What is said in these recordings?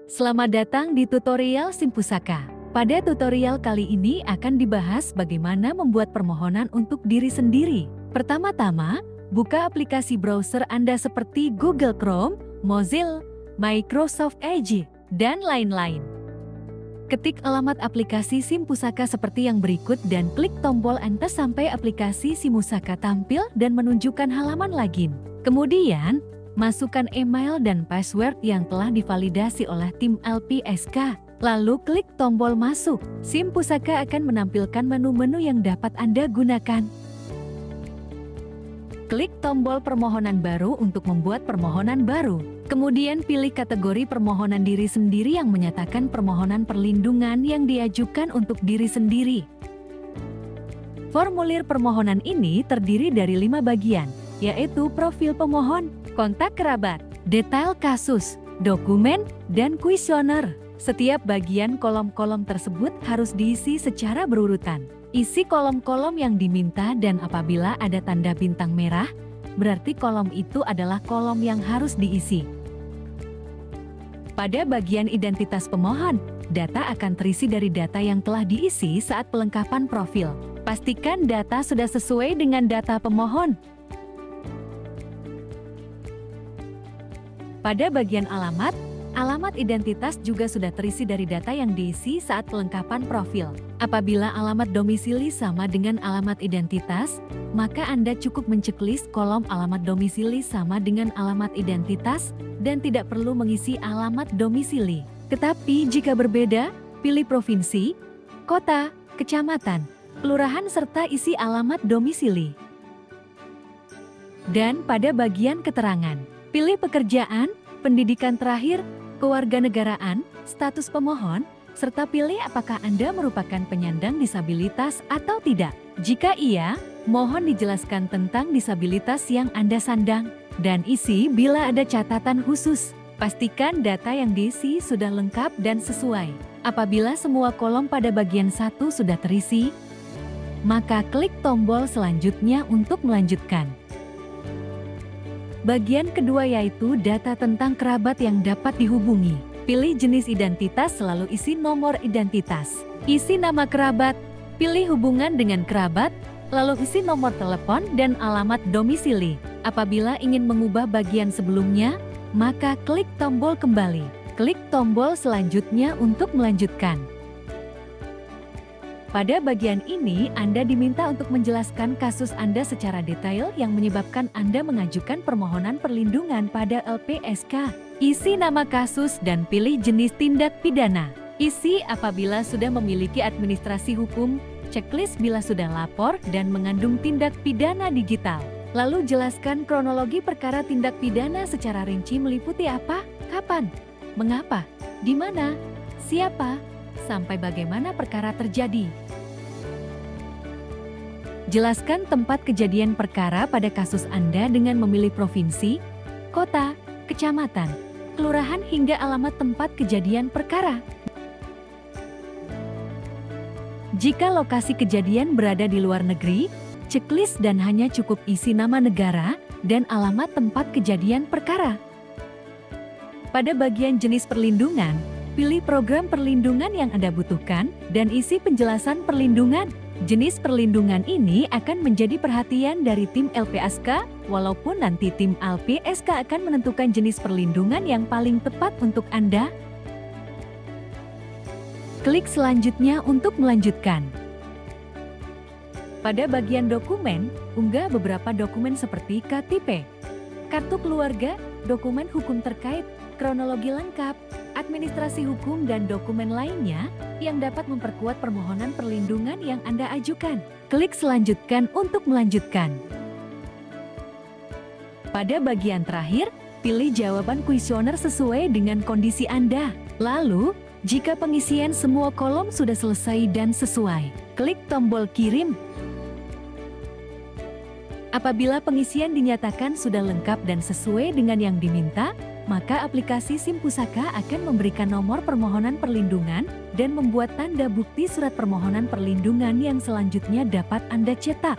Selamat datang di tutorial SIM Pusaka. Pada tutorial kali ini akan dibahas bagaimana membuat permohonan untuk diri sendiri. Pertama-tama, buka aplikasi browser Anda seperti Google Chrome, Mozilla, Microsoft Edge, dan lain-lain. Ketik alamat aplikasi SIM Pusaka seperti yang berikut dan klik tombol Enter sampai aplikasi SIM Pusaka tampil dan menunjukkan halaman login. Kemudian, masukkan email dan password yang telah divalidasi oleh tim LPSK. Lalu klik tombol masuk. SIM Pusaka akan menampilkan menu-menu yang dapat Anda gunakan. Klik tombol permohonan baru untuk membuat permohonan baru. Kemudian pilih kategori permohonan diri sendiri yang menyatakan permohonan perlindungan yang diajukan untuk diri sendiri. Formulir permohonan ini terdiri dari 5 bagian, yaitu profil pemohon, kontak kerabat, detail kasus, dokumen, dan kuesioner. Setiap bagian kolom-kolom tersebut harus diisi secara berurutan. Isi kolom-kolom yang diminta dan apabila ada tanda bintang merah, berarti kolom itu adalah kolom yang harus diisi. Pada bagian identitas pemohon, data akan terisi dari data yang telah diisi saat pelengkapan profil. Pastikan data sudah sesuai dengan data pemohon. Pada bagian alamat identitas juga sudah terisi dari data yang diisi saat pelengkapan profil. Apabila alamat domisili sama dengan alamat identitas, maka Anda cukup menceklis kolom alamat domisili sama dengan alamat identitas dan tidak perlu mengisi alamat domisili. Tetapi jika berbeda, pilih provinsi, kota, kecamatan, kelurahan serta isi alamat domisili. Dan pada bagian keterangan, pilih pekerjaan, pendidikan terakhir, kewarganegaraan, status pemohon, serta pilih apakah Anda merupakan penyandang disabilitas atau tidak. Jika iya, mohon dijelaskan tentang disabilitas yang Anda sandang, dan isi bila ada catatan khusus. Pastikan data yang diisi sudah lengkap dan sesuai. Apabila semua kolom pada bagian 1 sudah terisi, maka klik tombol selanjutnya untuk melanjutkan. Bagian kedua yaitu data tentang kerabat yang dapat dihubungi. Pilih jenis identitas, selalu isi nomor identitas. Isi nama kerabat, pilih hubungan dengan kerabat, lalu isi nomor telepon dan alamat domisili. Apabila ingin mengubah bagian sebelumnya, maka klik tombol kembali. Klik tombol selanjutnya untuk melanjutkan. Pada bagian ini, Anda diminta untuk menjelaskan kasus Anda secara detail yang menyebabkan Anda mengajukan permohonan perlindungan pada LPSK. Isi nama kasus dan pilih jenis tindak pidana. Isi apabila sudah memiliki administrasi hukum, checklist bila sudah lapor dan mengandung tindak pidana digital. Lalu jelaskan kronologi perkara tindak pidana secara rinci meliputi apa, kapan, mengapa, di mana, siapa, sampai bagaimana perkara terjadi. Jelaskan tempat kejadian perkara pada kasus Anda dengan memilih provinsi, kota, kecamatan, kelurahan hingga alamat tempat kejadian perkara. Jika lokasi kejadian berada di luar negeri, checklist dan hanya cukup isi nama negara dan alamat tempat kejadian perkara. Pada bagian jenis perlindungan, pilih program perlindungan yang Anda butuhkan dan isi penjelasan perlindungan. Jenis perlindungan ini akan menjadi perhatian dari tim LPSK, walaupun nanti tim LPSK akan menentukan jenis perlindungan yang paling tepat untuk Anda. Klik selanjutnya untuk melanjutkan. Pada bagian dokumen, unggah beberapa dokumen seperti KTP, kartu keluarga, dokumen hukum terkait, kronologi lengkap, administrasi hukum dan dokumen lainnya yang dapat memperkuat permohonan perlindungan yang Anda ajukan. Klik selanjutkan untuk melanjutkan. Pada bagian terakhir, pilih jawaban kuesioner sesuai dengan kondisi Anda. Lalu, jika pengisian semua kolom sudah selesai dan sesuai, klik tombol kirim. Apabila pengisian dinyatakan sudah lengkap dan sesuai dengan yang diminta, maka aplikasi SIM Pusaka akan memberikan nomor permohonan perlindungan dan membuat tanda bukti surat permohonan perlindungan yang selanjutnya dapat Anda cetak.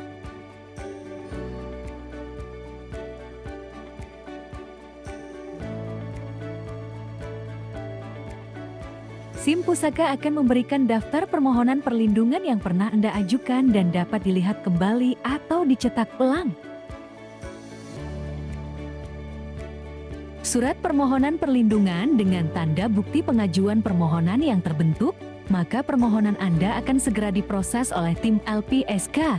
SIM Pusaka akan memberikan daftar permohonan perlindungan yang pernah Anda ajukan dan dapat dilihat kembali atau dicetak ulang. Surat permohonan perlindungan dengan tanda bukti pengajuan permohonan yang terbentuk, maka permohonan Anda akan segera diproses oleh tim LPSK.